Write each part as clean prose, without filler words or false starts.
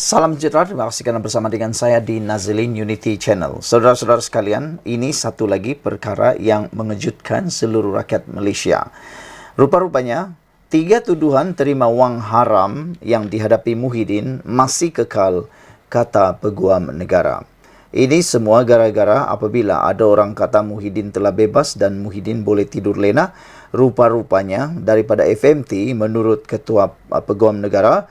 Salam sejahtera, terima kasih kerana bersama dengan saya di Nazilin Unity Channel. Saudara-saudara sekalian, ini satu lagi perkara yang mengejutkan seluruh rakyat Malaysia. Rupa-rupanya, 3 tuduhan terima wang haram yang dihadapi Muhyiddin masih kekal, kata Peguam Negara. Ini semua gara-gara apabila ada orang kata Muhyiddin telah bebas dan Muhyiddin boleh tidur lena. Rupa-rupanya daripada FMT, menurut Ketua Peguam Negara,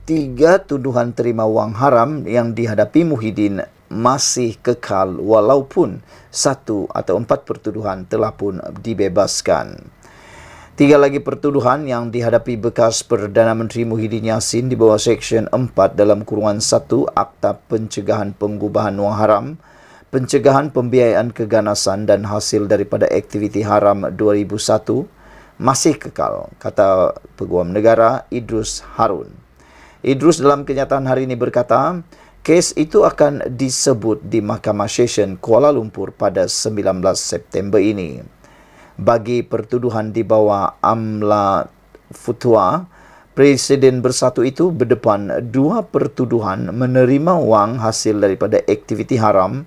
3 tuduhan terima wang haram yang dihadapi Muhyiddin masih kekal walaupun 1 atau 4 pertuduhan telah pun dibebaskan. 3 lagi pertuduhan yang dihadapi bekas Perdana Menteri Muhyiddin Yassin di bawah Seksyen 4 dalam kurungan 1 Akta Pencegahan Pengubahan Wang Haram, Pencegahan Pembiayaan Keganasan dan Hasil daripada Aktiviti Haram 2001 masih kekal, kata Peguam Negara Idrus Harun. Idrus dalam kenyataan hari ini berkata, kes itu akan disebut di Mahkamah Session Kuala Lumpur pada 19 September ini. Bagi pertuduhan di bawah Amla Futwa, Presiden Bersatu itu berdepan 2 pertuduhan menerima wang hasil daripada aktiviti haram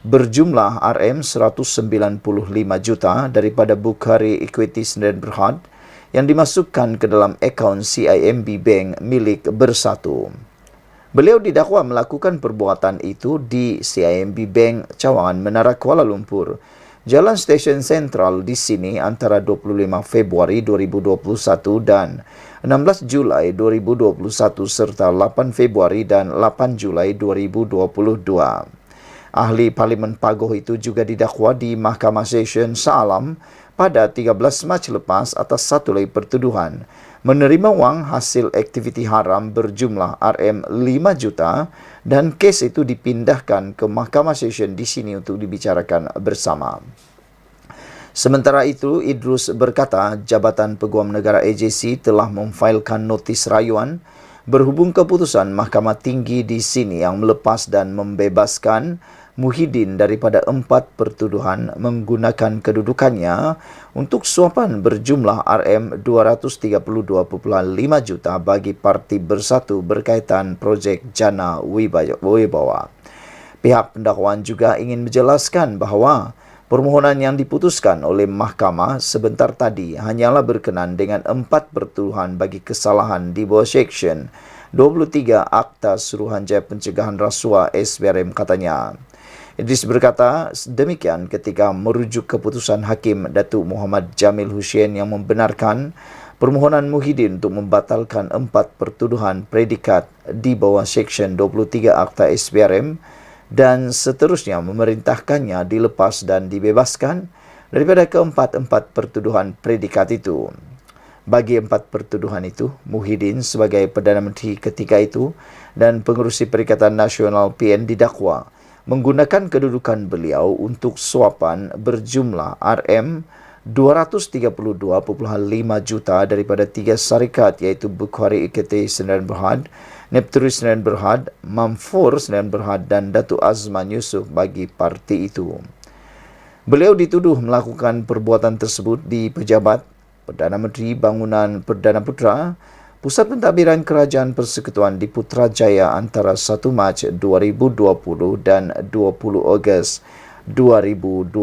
berjumlah RM195 juta daripada Bukhari Equity Sdn Bhd yang dimasukkan ke dalam akaun CIMB Bank milik Bersatu. Beliau didakwa melakukan perbuatan itu di CIMB Bank Cawangan Menara Kuala Lumpur, Jalan Stesen Sentral di sini antara 25 Februari 2021 dan 16 Julai 2021 serta 8 Februari dan 8 Julai 2022. Ahli Parlimen Pagoh itu juga didakwa di Mahkamah Session Shah Alam pada 13 Mac lepas atas satu lagi pertuduhan menerima wang hasil aktiviti haram berjumlah RM5 juta dan kes itu dipindahkan ke Mahkamah Session di sini untuk dibicarakan bersama. Sementara itu, Idrus berkata Jabatan Peguam Negara AJC telah memfailkan notis rayuan berhubung keputusan Mahkamah Tinggi di sini yang melepas dan membebaskan Muhyiddin daripada 4 pertuduhan menggunakan kedudukannya untuk suapan berjumlah RM232.5 juta bagi Parti Bersatu berkaitan projek Jana Wibawa. Pihak pendakwaan juga ingin menjelaskan bahawa permohonan yang diputuskan oleh mahkamah sebentar tadi hanyalah berkenan dengan 4 pertuduhan bagi kesalahan di bawah Seksyen 23 Akta Suruhanjaya Pencegahan Rasuah SPRM, katanya. Idris berkata demikian ketika merujuk keputusan Hakim Datuk Muhammad Jamil Hussein yang membenarkan permohonan Muhyiddin untuk membatalkan 4 pertuduhan predikat di bawah Seksyen 23 Akta SPRM dan seterusnya memerintahkannya dilepas dan dibebaskan daripada keempat-empat pertuduhan predikat itu. Bagi 4 pertuduhan itu, Muhyiddin sebagai Perdana Menteri ketika itu dan pengerusi Perikatan Nasional PN didakwa menggunakan kedudukan beliau untuk suapan berjumlah RM232.5 juta daripada 3 syarikat iaitu Bukhari Equity Sdn Bhd, Nepturi Sdn Bhd, Mamfor Sdn Bhd dan Datuk Azman Yusof bagi parti itu. Beliau dituduh melakukan perbuatan tersebut di Pejabat Perdana Menteri Bangunan Perdana Putra, Pusat Pentadbiran Kerajaan Persekutuan di Putrajaya antara 1 Mac 2020 dan 20 Ogos 2021.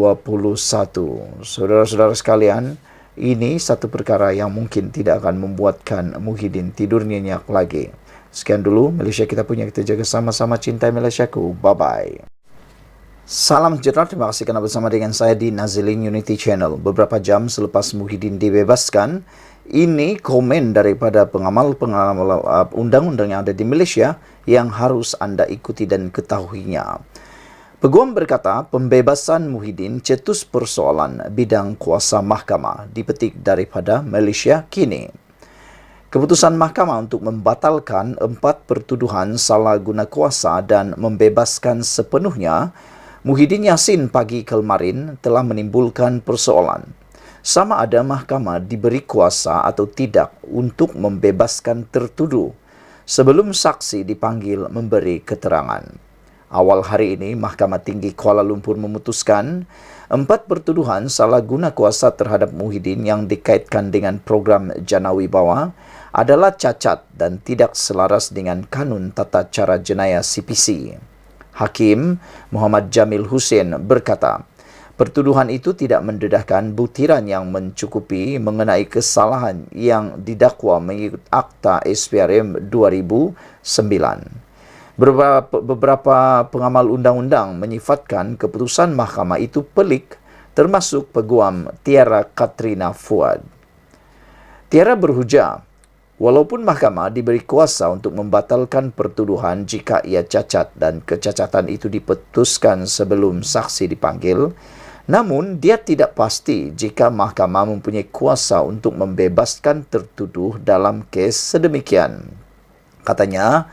Saudara-saudara sekalian, ini satu perkara yang mungkin tidak akan membuatkan Muhyiddin tidur nyenyak lagi. Sekian dulu Malaysia kita punya, kita jaga sama-sama, cintai Malaysiaku. Bye-bye. Salam sejahtera, terima kasih kerana bersama dengan saya di Nazilin Unity Channel. Beberapa jam selepas Muhyiddin dibebaskan, ini komen daripada pengamal-pengamal undang-undang yang ada di Malaysia yang harus anda ikuti dan ketahuinya. Peguam berkata, pembebasan Muhyiddin cetus persoalan bidang kuasa mahkamah dipetik daripada Malaysia kini. Keputusan mahkamah untuk membatalkan 4 pertuduhan salah guna kuasa dan membebaskan sepenuhnya Muhyiddin Yassin pagi kemarin telah menimbulkan persoalan. Sama ada mahkamah diberi kuasa atau tidak untuk membebaskan tertuduh sebelum saksi dipanggil memberi keterangan. Awal hari ini, Mahkamah Tinggi Kuala Lumpur memutuskan 4 pertuduhan salah guna kuasa terhadap Muhyiddin yang dikaitkan dengan program Jana Wibawa adalah cacat dan tidak selaras dengan Kanun Tata Cara Jenayah CPC. Hakim Muhammad Jamil Hussein berkata, pertuduhan itu tidak mendedahkan buktiran yang mencukupi mengenai kesalahan yang didakwa mengikut Akta SPRM 2009. Beberapa pengamal undang-undang menyifatkan keputusan mahkamah itu pelik, termasuk Peguam Tiara Katrina Fuad. Tiara berhujah, walaupun mahkamah diberi kuasa untuk membatalkan pertuduhan jika ia cacat dan kecacatan itu diputuskan sebelum saksi dipanggil, namun dia tidak pasti jika mahkamah mempunyai kuasa untuk membebaskan tertuduh dalam kes sedemikian. Katanya,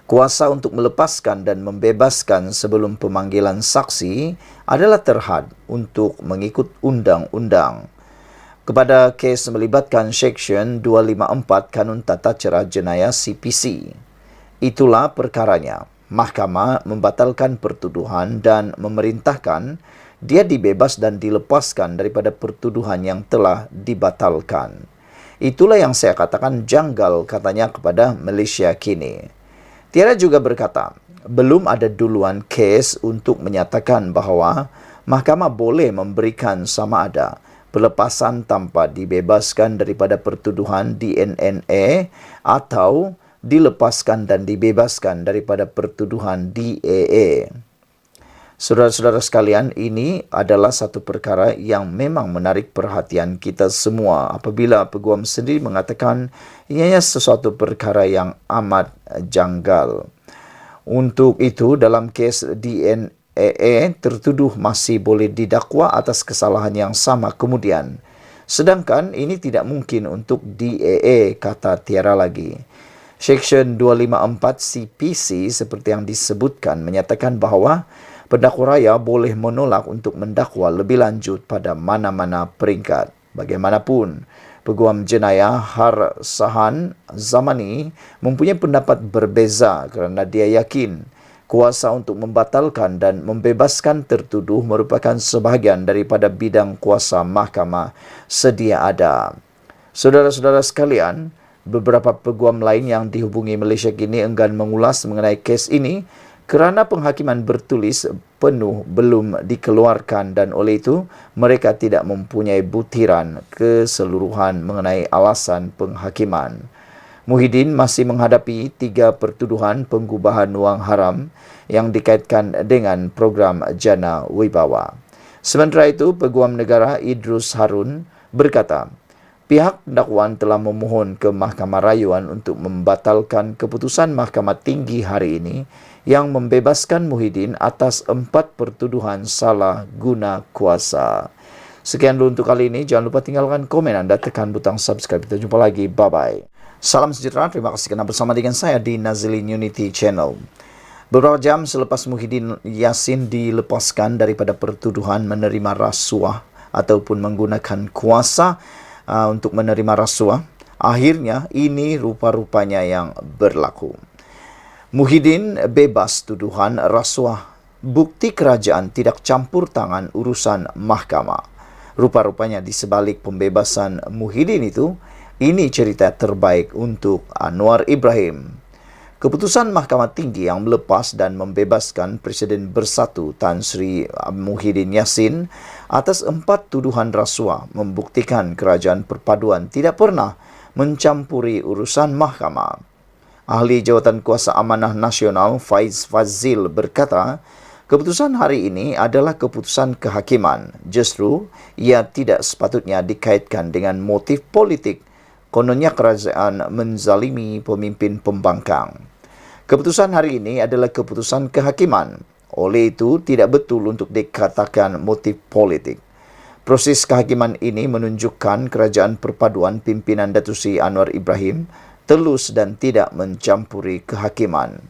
kuasa untuk melepaskan dan membebaskan sebelum pemanggilan saksi adalah terhad untuk mengikut undang-undang. Kepada kes melibatkan Seksyen 254 Kanun Tata Cara Jenayah CPC. Itulah perkaranya. Mahkamah membatalkan pertuduhan dan memerintahkan dia dibebas dan dilepaskan daripada pertuduhan yang telah dibatalkan. Itulah yang saya katakan janggal, katanya kepada Malaysia Kini. Tiara juga berkata, belum ada duluan kes untuk menyatakan bahawa mahkamah boleh memberikan sama ada pelepasan tanpa dibebaskan daripada pertuduhan DNNA atau dilepaskan dan dibebaskan daripada pertuduhan DAA. Saudara-saudara sekalian, ini adalah satu perkara yang memang menarik perhatian kita semua apabila peguam sendiri mengatakan ianya sesuatu perkara yang amat janggal. Untuk itu, dalam kes DNAA, tertuduh masih boleh didakwa atas kesalahan yang sama kemudian. Sedangkan ini tidak mungkin untuk DAA, kata Tiara lagi. Seksyen 254 CPC seperti yang disebutkan menyatakan bahawa pendakwa raya boleh menolak untuk mendakwa lebih lanjut pada mana-mana peringkat. Bagaimanapun, Peguam Jenayah Har Sahan Zamani mempunyai pendapat berbeza kerana dia yakin kuasa untuk membatalkan dan membebaskan tertuduh merupakan sebahagian daripada bidang kuasa mahkamah sedia ada. Saudara-saudara sekalian, beberapa peguam lain yang dihubungi Malaysia Kini enggan mengulas mengenai kes ini kerana penghakiman bertulis penuh belum dikeluarkan dan oleh itu mereka tidak mempunyai butiran keseluruhan mengenai alasan penghakiman. Muhyiddin masih menghadapi 3 pertuduhan penggubahan wang haram yang dikaitkan dengan program Jana Wibawa. Sementara itu, Peguam Negara Idrus Harun berkata, pihak dakwaan telah memohon ke Mahkamah Rayuan untuk membatalkan keputusan Mahkamah Tinggi hari ini yang membebaskan Muhyiddin atas 4 pertuduhan salah guna kuasa. Sekian dulu untuk kali ini. Jangan lupa tinggalkan komen anda, tekan butang subscribe. Kita jumpa lagi. Bye-bye. Salam sejahtera. Terima kasih kerana bersama dengan saya di Nazilin Unity Channel. Beberapa jam selepas Muhyiddin Yassin dilepaskan daripada pertuduhan menerima rasuah ataupun menggunakan kuasa untuk menerima rasuah, akhirnya ini rupa-rupanya yang berlaku. Muhyiddin bebas tuduhan rasuah. Bukti kerajaan tidak campur tangan urusan mahkamah. Rupa-rupanya di sebalik pembebasan Muhyiddin itu, ini cerita terbaik untuk Anwar Ibrahim. Keputusan Mahkamah Tinggi yang melepas dan membebaskan Presiden Bersatu Tan Sri Muhyiddin Yassin atas 4 tuduhan rasuah membuktikan kerajaan perpaduan tidak pernah mencampuri urusan mahkamah. Ahli Jawatan Kuasa Amanah Nasional Faiz Fazil berkata, keputusan hari ini adalah keputusan kehakiman. Justru, ia tidak sepatutnya dikaitkan dengan motif politik. Kononnya kerajaan menzalimi pemimpin pembangkang. Keputusan hari ini adalah keputusan kehakiman. Oleh itu, tidak betul untuk dikatakan motif politik. Proses kehakiman ini menunjukkan kerajaan perpaduan pimpinan Datuk Seri Anwar Ibrahim telus dan tidak mencampuri kehakiman.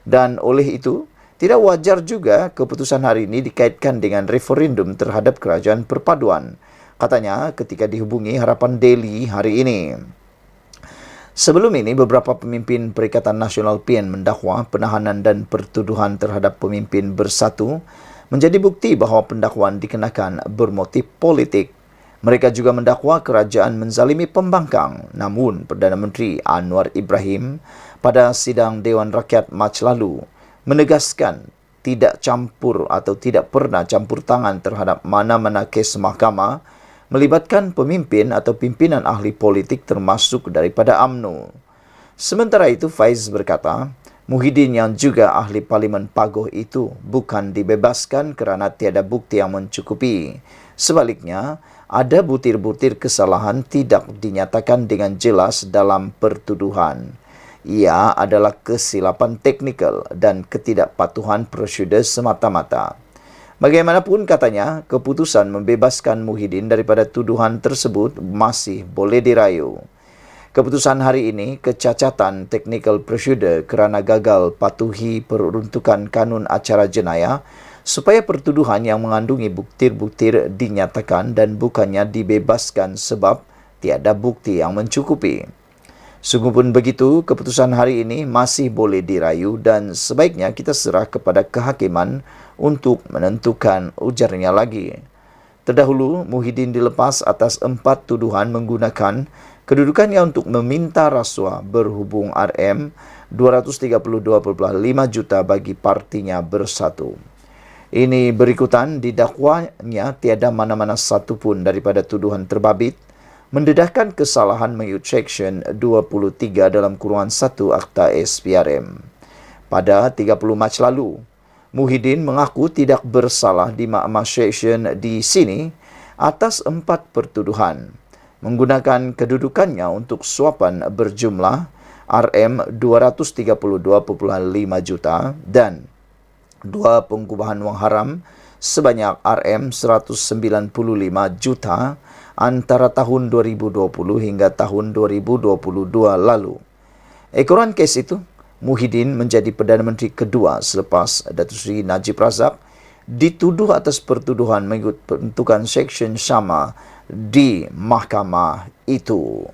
Dan oleh itu, tidak wajar juga keputusan hari ini dikaitkan dengan referendum terhadap kerajaan perpaduan. Katanya ketika dihubungi Harapan Daily hari ini. Sebelum ini, beberapa pemimpin Perikatan Nasional PN mendakwa penahanan dan pertuduhan terhadap pemimpin Bersatu menjadi bukti bahawa pendakwaan dikenakan bermotif politik. Mereka juga mendakwa kerajaan menzalimi pembangkang. Namun, Perdana Menteri Anwar Ibrahim pada sidang Dewan Rakyat Mac lalu menegaskan tidak campur atau tidak pernah campur tangan terhadap mana-mana kes mahkamah melibatkan pemimpin atau pimpinan ahli politik termasuk daripada UMNO. Sementara itu, Faiz berkata, Muhyiddin yang juga ahli Parlimen Pagoh itu bukan dibebaskan kerana tiada bukti yang mencukupi. Sebaliknya, ada butir-butir kesalahan tidak dinyatakan dengan jelas dalam pertuduhan. Ia adalah kesilapan teknikal dan ketidakpatuhan prosedur semata-mata. Bagaimanapun katanya, keputusan membebaskan Muhyiddin daripada tuduhan tersebut masih boleh dirayu. Keputusan hari ini kecacatan teknikal prosedur kerana gagal patuhi peruntukan kanun acara jenayah supaya pertuduhan yang mengandungi butir-butir dinyatakan dan bukannya dibebaskan sebab tiada bukti yang mencukupi. Sungguh pun begitu, keputusan hari ini masih boleh dirayu dan sebaiknya kita serah kepada kehakiman untuk menentukan, ujarnya lagi. Terdahulu, Muhyiddin dilepas atas 4 tuduhan menggunakan kedudukannya untuk meminta rasuah berhubung RM 232.5 juta bagi partinya Bersatu. Ini berikutan didakwanya tiada mana-mana satu pun daripada tuduhan terbabit mendedahkan kesalahan mengikut Seksyen 23 dalam kurungan 1 Akta SPRM. Pada 30 Mac lalu, Muhyiddin mengaku tidak bersalah di Mahkamah Seksyen di sini atas 4 pertuduhan, menggunakan kedudukannya untuk suapan berjumlah RM 232.5 juta dan 2 pengubahan wang haram sebanyak RM 195 juta antara tahun 2020 hingga tahun 2022 lalu. Ekoran kes itu, Muhyiddin menjadi Perdana Menteri kedua selepas Datuk Seri Najib Razak dituduh atas pertuduhan mengikut peruntukan Seksyen sama di mahkamah itu.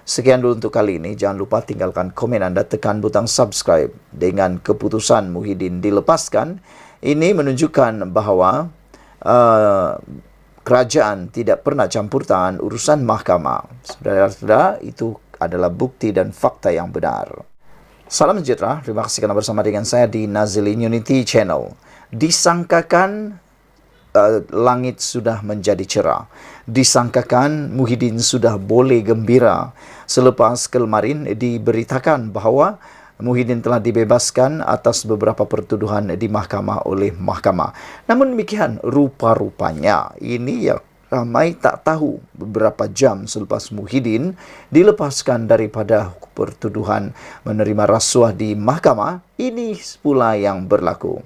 Sekian dulu untuk kali ini. Jangan lupa tinggalkan komen anda, tekan butang subscribe. Dengan keputusan Muhyiddin dilepaskan, ini menunjukkan bahawa kerajaan tidak pernah campur tangan urusan mahkamah. Saudara-saudara, itu adalah bukti dan fakta yang benar. Salam sejahtera. Terima kasih kerana bersama dengan saya di Nazilin Unity Channel. Disangkakan langit sudah menjadi cerah. Disangkakan Muhyiddin sudah boleh gembira selepas kemarin diberitakan bahawa Muhyiddin telah dibebaskan atas beberapa pertuduhan di mahkamah oleh mahkamah. Namun demikian, rupa-rupanya ini yang ramai tak tahu beberapa jam selepas Muhyiddin dilepaskan daripada pertuduhan menerima rasuah di mahkamah, ini pula yang berlaku.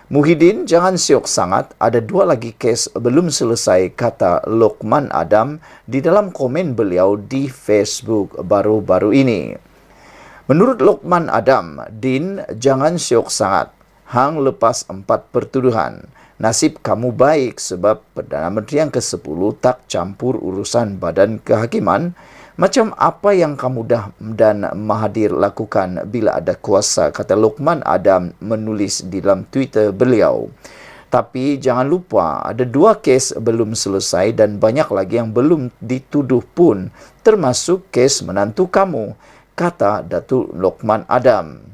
Muhyiddin jangan syok sangat, ada 2 lagi kes belum selesai, kata Lokman Adam di dalam komen beliau di Facebook baru-baru ini. Menurut Lokman Adam, Din jangan syok sangat. Hang lepas 4 pertuduhan. Nasib kamu baik sebab Perdana Menteri yang ke-10 tak campur urusan badan kehakiman macam apa yang kamu dan Mahathir lakukan bila ada kuasa, kata Lokman Adam menulis di dalam Twitter beliau. Tapi jangan lupa ada 2 kes belum selesai dan banyak lagi yang belum dituduh pun, termasuk kes menantu kamu, kata Datuk Lokman Adam.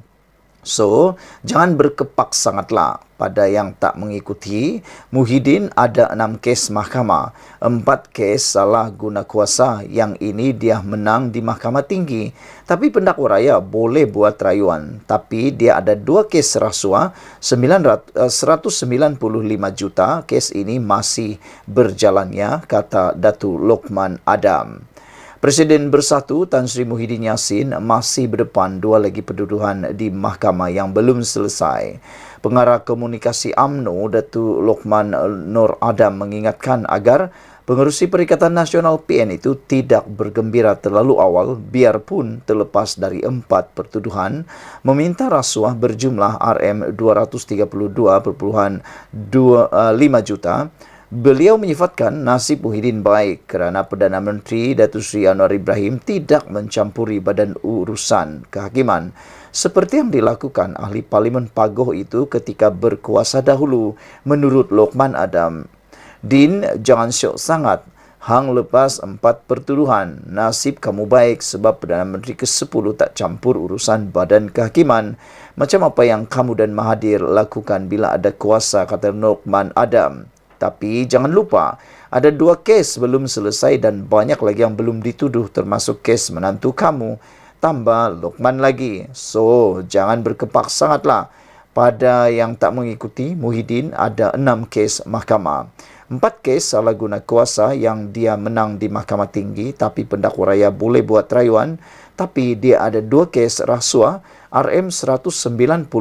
So, jangan berkepak sangatlah pada yang tak mengikuti. Muhyiddin ada 6 kes mahkamah. 4 kes salah guna kuasa. Yang ini dia menang di Mahkamah Tinggi. Tapi pendakwa raya boleh buat rayuan. Tapi dia ada 2 kes rasuah, 195 juta. Kes ini masih berjalannya, kata Datuk Lokman Adam. Presiden Bersatu Tan Sri Muhyiddin Yassin masih berdepan 2 lagi pertuduhan di mahkamah yang belum selesai. Pengarah komunikasi UMNO Datuk Lokman Nur Adam mengingatkan agar pengerusi Perikatan Nasional PN itu tidak bergembira terlalu awal biarpun terlepas dari 4 pertuduhan meminta rasuah berjumlah RM 232.5 juta Beliau menyifatkan nasib Muhyiddin baik kerana Perdana Menteri Datuk Seri Anwar Ibrahim tidak mencampuri badan urusan kehakiman seperti yang dilakukan ahli Parlimen Pagoh itu ketika berkuasa dahulu, menurut Lokman Adam. Din, jangan syok sangat. Hang lepas 4 pertuduhan. Nasib kamu baik sebab Perdana Menteri ke-10 tak campur urusan badan kehakiman. Macam apa yang kamu dan Mahathir lakukan bila ada kuasa, kata Lokman Adam. Tapi jangan lupa, ada 2 kes belum selesai dan banyak lagi yang belum dituduh termasuk kes menantu kamu. Tambah Lokman lagi. So, jangan berkepak sangatlah. Pada yang tak mengikuti, Muhyiddin ada 6 kes mahkamah. 4 kes salah guna kuasa yang dia menang di Mahkamah Tinggi tapi pendakwa raya boleh buat rayuan. Tapi dia ada 2 kes rasuah RM195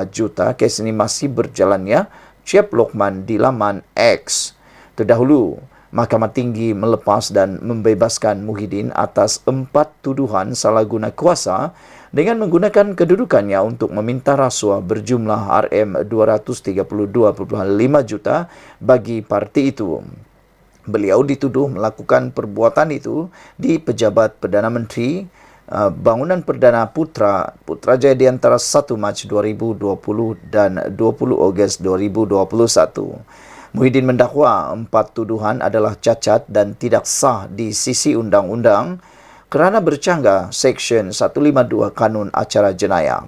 juta. Kes ini masih berjalan ya. Ciap Lokman di laman X. Terdahulu, Mahkamah Tinggi melepas dan membebaskan Muhyiddin atas 4 tuduhan salah guna kuasa dengan menggunakan kedudukannya untuk meminta rasuah berjumlah RM232.5 juta bagi parti itu. Beliau dituduh melakukan perbuatan itu di Pejabat Perdana Menteri Bangunan Perdana Putrajaya di antara 1 Mac 2020 dan 20 Ogos 2021. Muhyiddin mendakwa 4 tuduhan adalah cacat dan tidak sah di sisi undang-undang kerana bercanggah Seksyen 152 Kanun Acara Jenayah.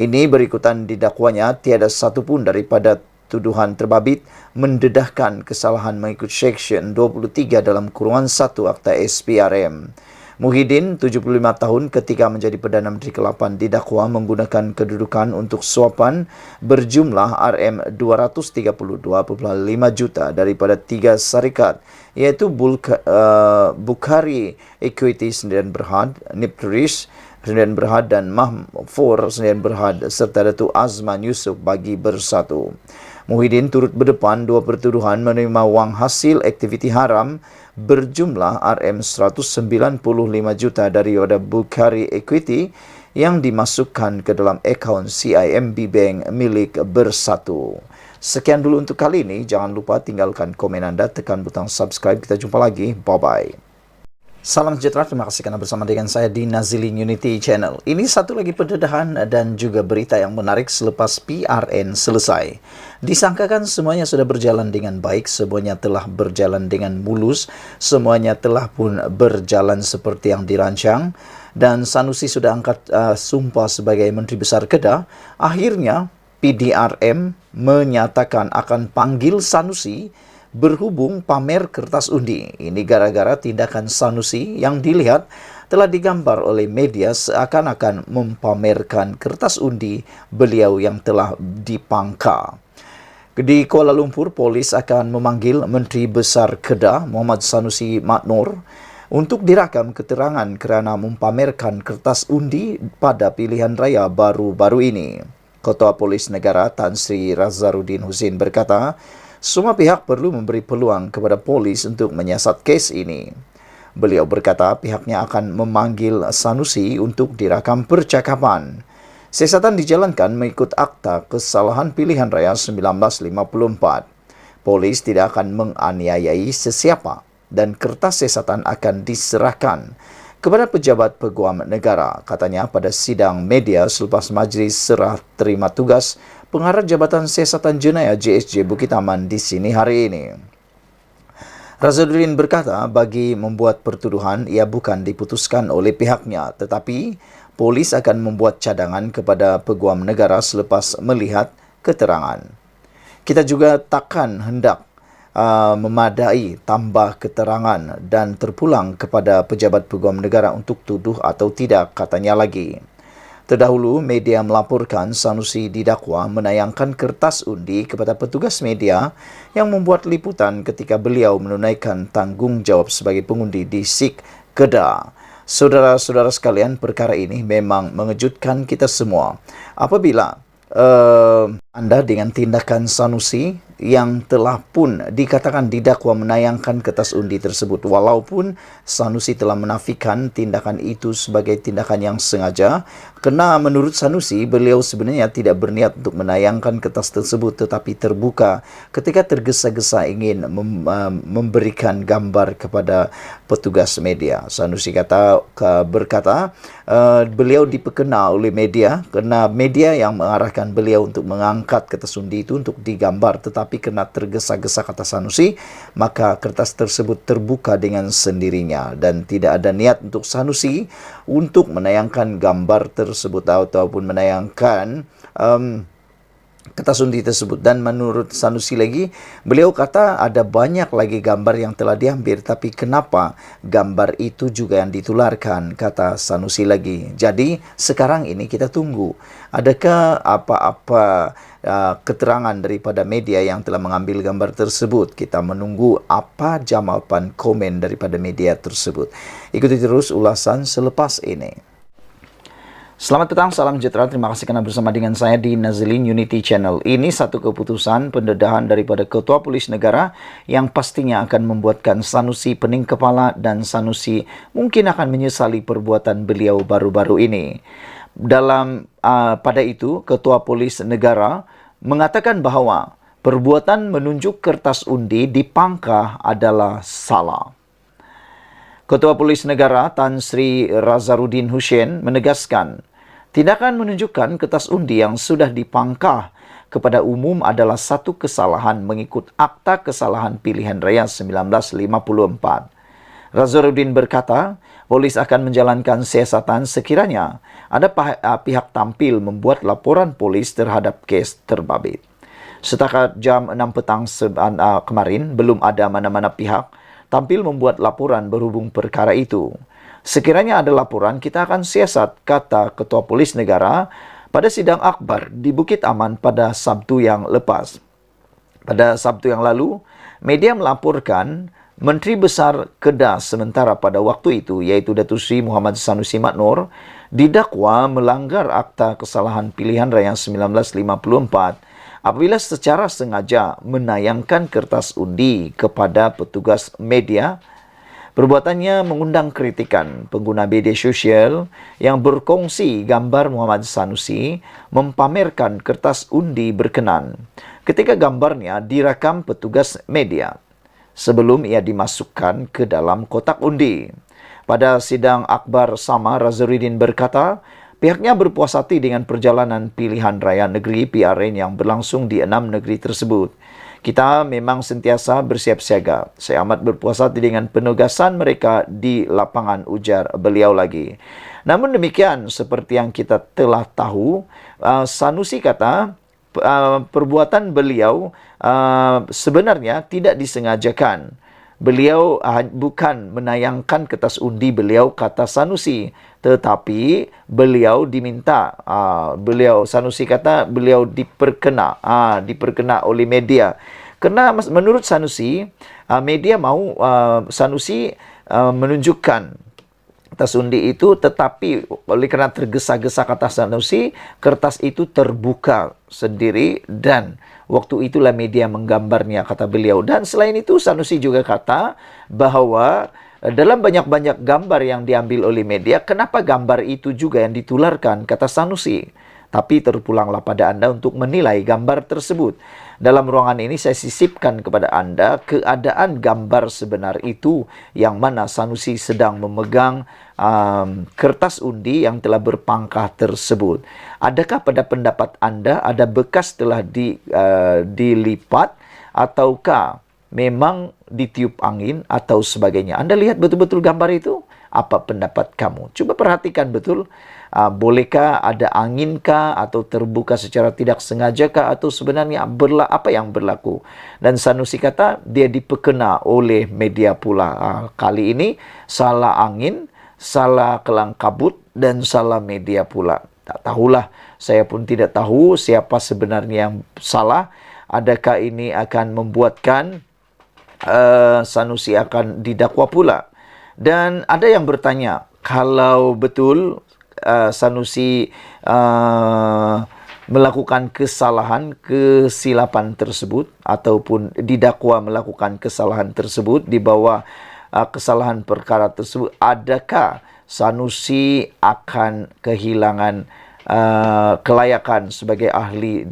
Ini berikutan didakwanya tiada satu pun daripada tuduhan terbabit mendedahkan kesalahan mengikut Seksyen 23 dalam kurungan 1 Akta SPRM. Muhyiddin, 75 tahun ketika menjadi Perdana Menteri ke-8 didakwa menggunakan kedudukan untuk suapan berjumlah RM232.5 juta daripada 3 syarikat iaitu Bukhari Equity Sdn Berhad, Nipturis Sdn Berhad dan Mahfor Sdn Berhad serta Datuk Azman Yusof bagi bersatu. Muhyiddin turut berdepan 2 pertuduhan menerima wang hasil aktiviti haram berjumlah RM195 juta daripada Bukhari Equity yang dimasukkan ke dalam akaun CIMB Bank milik bersatu. Sekian dulu untuk kali ini. Jangan lupa tinggalkan komen anda, tekan butang subscribe. Kita jumpa lagi. Bye-bye. Salam sejahtera, terima kasih kerana bersama dengan saya di Nazilin Unity Channel. Ini satu lagi pendedahan dan juga berita yang menarik selepas PRN selesai. Disangkakan semuanya sudah berjalan dengan baik, semuanya telah berjalan dengan mulus, semuanya telah pun berjalan seperti yang dirancang. Dan Sanusi sudah angkat sumpah sebagai Menteri Besar Kedah. Akhirnya PDRM menyatakan akan panggil Sanusi berhubung pamer kertas undi. Ini gara-gara tindakan Sanusi yang dilihat telah digambar oleh media seakan-akan mempamerkan kertas undi beliau yang telah dipangka. Di Kuala Lumpur, polis akan memanggil Menteri Besar Kedah Muhammad Sanusi Maknor untuk dirakam keterangan kerana mempamerkan kertas undi pada pilihan raya baru-baru ini. Ketua Polis Negara Tan Sri Razarudin Husin berkata, semua pihak perlu memberi peluang kepada polis untuk menyiasat kes ini. Beliau berkata pihaknya akan memanggil Sanusi untuk dirakam percakapan. Siasatan dijalankan mengikut Akta Kesalahan Pilihan Raya 1954. Polis tidak akan menganiayai sesiapa dan kertas siasatan akan diserahkan kepada pejabat peguam negara, katanya pada sidang media selepas majlis serah terima tugas Pengarah Jabatan Siasatan Jenayah JSJ Bukit Aman di sini hari ini. Razarudin berkata bagi membuat pertuduhan ia bukan diputuskan oleh pihaknya, tetapi polis akan membuat cadangan kepada peguam negara selepas melihat keterangan. Kita juga takkan hendak memadai tambah keterangan dan terpulang kepada pejabat peguam negara untuk tuduh atau tidak, katanya lagi. Terdahulu, media melaporkan Sanusi didakwa menayangkan kertas undi kepada petugas media yang membuat liputan ketika beliau menunaikan tanggungjawab sebagai pengundi di SIK Kedah. Saudara-saudara sekalian, perkara ini memang mengejutkan kita semua. Apabila anda dengan tindakan Sanusi yang telah pun dikatakan didakwa menayangkan kertas undi tersebut, walaupun Sanusi telah menafikan tindakan itu sebagai tindakan yang sengaja, kerana menurut Sanusi beliau sebenarnya tidak berniat untuk menayangkan kertas tersebut, tetapi terbuka ketika tergesa-gesa ingin memberikan gambar kepada petugas media. Sanusi berkata beliau dipekena oleh media kerana media yang mengarahkan beliau untuk mengangkat kertas undi itu untuk digambar, tetapi kerana tergesa-gesa, kata Sanusi, maka kertas tersebut terbuka dengan sendirinya dan tidak ada niat untuk Sanusi untuk menayangkan gambar tersebut ataupun menayangkan kertas undi tersebut. Dan menurut Sanusi lagi, beliau kata ada banyak lagi gambar yang telah diambil, tapi kenapa gambar itu juga yang ditularkan, kata Sanusi lagi. Jadi sekarang ini kita tunggu adakah apa-apa keterangan daripada media yang telah mengambil gambar tersebut. Kita menunggu apa jawapan komen daripada media tersebut. Ikuti terus ulasan selepas ini. Selamat datang, salam sejahtera. Terima kasih kerana bersama dengan saya di Nazilin Unity Channel. Ini satu keputusan pendedahan daripada Ketua Polis Negara yang pastinya akan membuatkan Sanusi pening kepala dan Sanusi mungkin akan menyesali perbuatan beliau baru-baru ini. Pada itu, Ketua Polis Negara mengatakan bahawa perbuatan menunjuk kertas undi di pangkah adalah salah. Ketua Polis Negara Tan Sri Razarudin Hussein menegaskan, tindakan menunjukkan kertas undi yang sudah dipangkah kepada umum adalah satu kesalahan mengikut Akta Kesalahan Pilihan Raya 1954. Razarudin berkata, polis akan menjalankan siasatan sekiranya ada pihak tampil membuat laporan polis terhadap kes terbabit. Setakat jam 6 petang kemarin, belum ada mana-mana pihak tampil membuat laporan berhubung perkara itu. Sekiranya ada laporan, kita akan siasat, kata Ketua Polis Negara pada sidang akbar di Bukit Aman pada Sabtu yang lepas. Pada Sabtu yang lalu, media melaporkan Menteri Besar Kedah sementara pada waktu itu, iaitu Datuk Seri Muhammad Sanusi Maknor, didakwa melanggar Akta Kesalahan Pilihan Raya 1954 apabila secara sengaja menayangkan kertas undi kepada petugas media. Perbuatannya mengundang kritikan pengguna media sosial yang berkongsi gambar Muhammad Sanusi mempamerkan kertas undi berkenan ketika gambarnya direkam petugas media sebelum ia dimasukkan ke dalam kotak undi. Pada sidang akbar sama, Razarudin berkata, pihaknya berpuas hati dengan perjalanan pilihan raya negeri PRN yang berlangsung di 6 negeri tersebut. Kita memang sentiasa bersiap siaga. Saya amat berpuas hati dengan penugasan mereka di lapangan, ujar beliau lagi. Namun demikian, seperti yang kita telah tahu, Sanusi kata perbuatan beliau sebenarnya tidak disengajakan. Beliau bukan menayangkan kertas undi beliau, kata Sanusi, tetapi beliau diminta, Sanusi kata beliau diperkena oleh media. Kerana menurut Sanusi, media mahu Sanusi menunjukkan kertas undi itu, tetapi oleh kerana tergesa-gesa, kata Sanusi, kertas itu terbuka sendiri dan waktu itulah media menggambarnya, kata beliau. Dan selain itu, Sanusi juga kata bahawa dalam banyak-banyak gambar yang diambil oleh media, kenapa gambar itu juga yang ditularkan, kata Sanusi. Tapi terpulanglah pada anda untuk menilai gambar tersebut. Dalam ruangan ini saya sisipkan kepada anda keadaan gambar sebenar itu, yang mana Sanusi sedang memegang kertas undi yang telah berpangkah tersebut. Adakah pada pendapat anda ada bekas telah dilipat ataukah memang ditiup angin atau sebagainya? Anda lihat betul-betul gambar itu? Apa pendapat kamu? Cuba perhatikan betul. Bolehkah ada anginkah atau terbuka secara tidak sengajakah atau sebenarnya apa yang berlaku? Dan Sanusi kata dia dipekena oleh media pula. Kali ini salah angin, salah kelang kabut dan salah media pula. Tak tahulah, saya pun tidak tahu siapa sebenarnya yang salah. Adakah ini akan membuatkan Sanusi akan didakwa pula? Dan ada yang bertanya, kalau betul Sanusi melakukan kesalahan, kesilapan tersebut ataupun didakwa melakukan kesalahan tersebut di bawah kesalahan perkara tersebut, adakah Sanusi akan kehilangan kelayakan sebagai ahli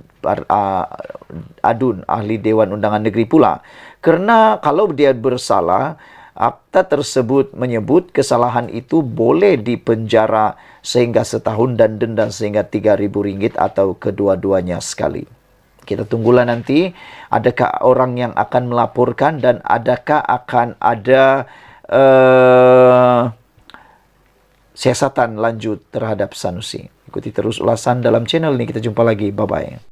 adun, ahli Dewan Undangan Negeri pula? Kerana kalau dia bersalah, akta tersebut menyebut kesalahan itu boleh dipenjara sehingga setahun dan denda sehingga RM3,000 atau kedua-duanya sekali. Kita tunggulah nanti adakah orang yang akan melaporkan dan adakah akan ada siasatan lanjut terhadap Sanusi. Ikuti terus ulasan dalam channel ini. Kita jumpa lagi. Bye-bye.